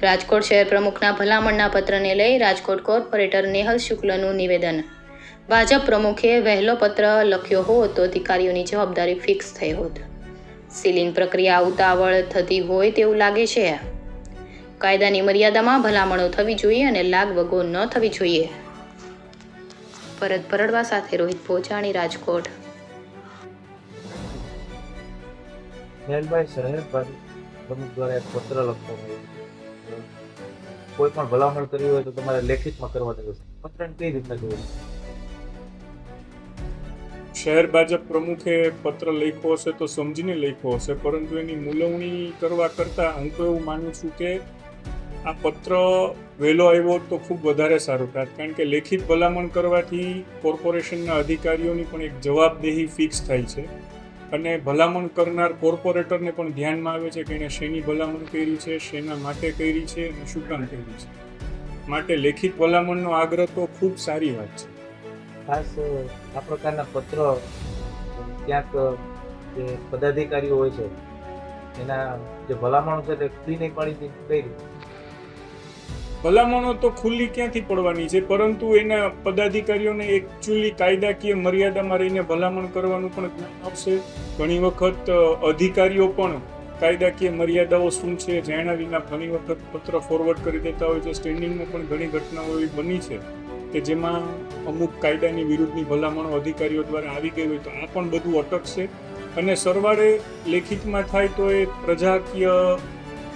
રાજકોટ શહેર પ્રમુખના ભલામણના પત્રને લઈ રાજકોટ કોર્પોરેટર નેહલ શુક્લનું નિવેદન. ભાજપ પ્રમુખે વહેલો પત્ર લખ્યો હોત તો અધિકારીઓની જવાબદારી ફિક્સ થઈ હોત. સીલિંગ પ્રક્રિયા ઉતાવળ થતી હોય તેવું લાગે છે. કાયદાની મર્યાદામાં ભલામણો થવી જોઈએ અને લાગવગો ન થવી જોઈએ. ભરત ભરડવા સાથે રોહિત પોચાણી, રાજકોટ. નેહલભાઈ, શહેર પ્રમુખ દ્વારા એક પત્ર લખવામાં આવ્યું. કોઈ પણ ભલામણ કરવી હોય તો તમારે લેખિતમાં કરવાની રહેશે. પત્રને કઈ રીતના જોવું? શહેર ભાજપ પ્રમુખે પત્ર લખ્યો હશે તો સમજીને લખ્યો હશે, પરંતુ એની મૂલવણી કરવા કરતાં હું તો એવું માનું છું કે આ પત્ર વહેલો આવ્યો તો ખૂબ વધારે સારું થાત. કારણ કે લેખિત ભલામણ કરવાથી કોર્પોરેશનના અધિકારીઓની પણ એક જવાબદેહી ફિક્સ થાય છે અને ભલામણ કરનાર કોર્પોરેટરને પણ ધ્યાનમાં આવે છે કે એણે શેની ભલામણ કરી છે, શેના માટે કરી છે અને શું કામ કરી છે. માટે લેખિત ભલામણનો આગ્રહ તો ખૂબ સારી વાત છે. ખાસ આ પ્રકારના પત્ર ક્યાંક જે પદાધિકારીઓ હોય છે એના જે ભલામણો છે તે ખુલ્લી નહીં પાડી કઈ રીતે? ભલામણો તો ખુલ્લી ક્યાંથી પડવાની છે, પરંતુ એના પદાધિકારીઓને એકચ્યુઅલી કાયદાકીય મર્યાદામાં રહીને ભલામણ કરવાનું પણ જ્ઞાન આવશે. ઘણી વખત અધિકારીઓ પણ કાયદાકીય મર્યાદાઓ શું છે જાણ્યા વિના ઘણી વખત પત્ર ફોરવર્ડ કરી દેતા હોય છે. સ્ટેન્ડિંગમાં પણ ઘણી ઘટનાઓ એવી બની છે કે જેમાં અમુક કાયદાની વિરુદ્ધની ભલામણો અધિકારીઓ દ્વારા આવી ગઈ હોય તો આ પણ બધું અટકશે અને સરવાળે લેખિતમાં થાય તો એ પ્રજાકીય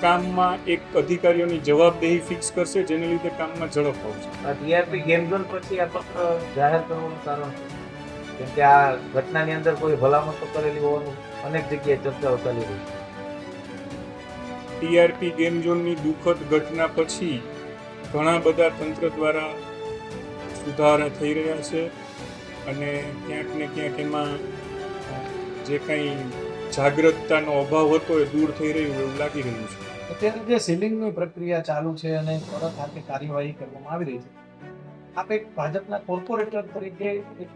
કામમાં એક અધિકારીઓની જવાબદેહી ફિક્સ કરશે, જેને લીધે કામમાં ઝડપ આવશે. ટીઆરપી ગેમ ઝોન પછી આ પત્ર જાહેર કરવાનું કારણ છે કેમ કે આ ઘટનાની અંદર કોઈ ભલામણ તો કરેલી હોવાનું અનેક જગ્યાએ ચર્ચાઓ ચાલી રહી છે. ટીઆરપી ગેમ ઝોનની દુઃખદ ઘટના પછી ઘણા બધા તંત્ર દ્વારા સુધારા થઈ રહ્યા છે અને ક્યાંક ને ક્યાંક એમાં જે કંઈ જાગૃતતાનો અભાવ હતો એ દૂર થઈ રહ્યું એવું લાગી રહ્યું છે. અત્યારે જે સીલિંગની પ્રક્રિયા ચાલુ છે અને તરત હાથે કાર્યવાહી કરવામાં આવી રહી છે, આપ એક ભાજપના કોર્પોરેટર તરીકે એક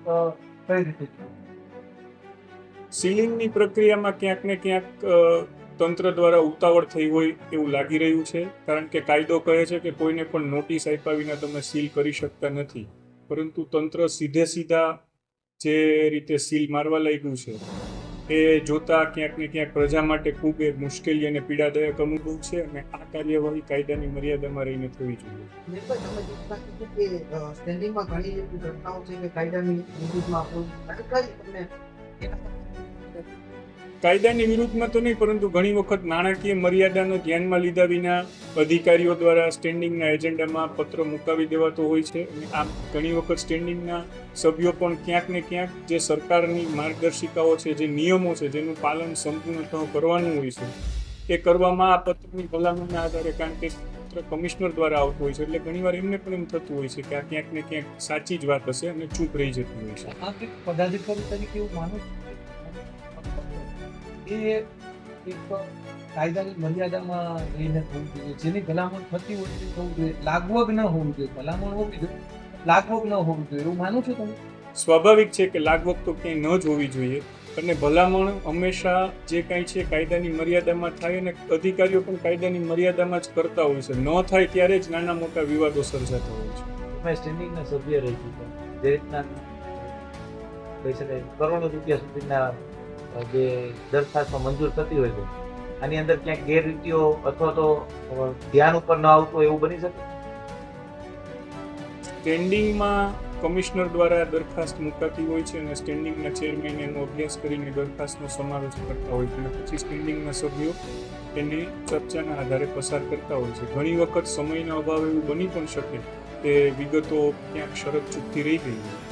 કઈ રીતે સીલિંગની પ્રક્રિયામાં ક્યાંક ને ક્યાંક તંત્ર દ્વારા ઉતાવળ થઈ હોય એવું લાગી રહ્યું છે, કારણ કે કાયદો કહે છે કે કોઈને પણ નોટિસ આપ્યા વિના તમે સીલ કરી શકતા નથી. પરંતુ તંત્ર સીધા જે રીતે સીલ મારવા લાગ્યું છે એ જોતા ક્યાંક ને ક્યાંક પ્રજા માટે ખૂબ એક મુશ્કેલી અને પીડાદાયક અનુભવ છે અને આ કાર્યવાહી કાયદાની મર્યાદામાં રહીને થવી જોઈએ. સ્ટેન્ડિંગમાં ઘણી ઘટનાઓ છે કે કાયદાની વિરુદ્ધમાં કાયદાની વિરુદ્ધમાં તો નહીં, પરંતુ ઘણી વખત નાણાકીય મર્યાદાનો ધ્યાનમાં લીધા વિના અધિકારીઓ દ્વારા સ્ટેન્ડિંગના એજન્ડામાં પત્ર મુકાવી દેવાતો હોય છે અને આ ઘણી વખત સ્ટેન્ડિંગના સભ્યો પણ ક્યાંક ને ક્યાંક જે સરકારની માર્ગદર્શિકાઓ છે, જે નિયમો છે, જેનું પાલન સંપૂર્ણતઃ કરવાનું હોય છે એ કરવામાં આ પત્રની ભલામણના આધારે, કારણ કે પત્ર કમિશનર દ્વારા આવતું હોય છે એટલે ઘણીવાર એમને પણ એમ થતું હોય છે કે આ ક્યાંક ને ક્યાંક સાચી જ વાત હશે અને ચૂપ રહી જતું હોય છે. આ એક પદાધિકારી તરીકે એવું માનું એ એક કાયદાની મર્યાદામાં રહીને થવું જોઈએ, જેની ભલામણ થતી હોય તે થવું જોઈએ, લાગવગ ન હોવું જોઈએ. ભલામણ હોવી જોઈએ, લાગવગ ન હોવું જોઈએ, એવું માનું છો તમે? સ્વાભાવિક છે કે લાગવગ તો ક્યાંય ન જ હોવી જોઈએ અને ભલામણ હંમેશા જે કાંઈ છે કાયદાની મર્યાદામાં થાય અને અધિકારીઓ પણ કાયદાની મર્યાદામાં જ કરતા હોય છે. ન થાય ત્યારે જ નાના મોટા વિવાદો સર્જાતા હોય છે. તમે સ્ટેન્ડિંગના સભ્ય રહી ચૂક્યા, જે રીતના કહી શકાય કરોડો રૂપિયા સુધીના જે દરખાસ્તો મંજૂર થતી હોય છે, આની અંદર ક્યાંક ગેરરીતિઓ અથવા તો ધ્યાન ઉપર ન આવતું એવું બની શકે? સ્ટેન્ડિંગમાં કમિશનર દ્વારા દરખાસ્ત મુકાતી હોય છે અને સ્ટેન્ડિંગના ચેરમેન એનો અભ્યાસ કરીને દરખાસ્તનો સમાવેશ કરતા હોય છે અને પછી સ્ટેન્ડિંગના સભ્યો એને ચર્ચાના આધારે પસાર કરતા હોય છે. ઘણી વખત સમયના અભાવે એવું બની પણ શકે કે વિગતો ક્યાંક શરત ચૂકતી રહી ગઈ હોય.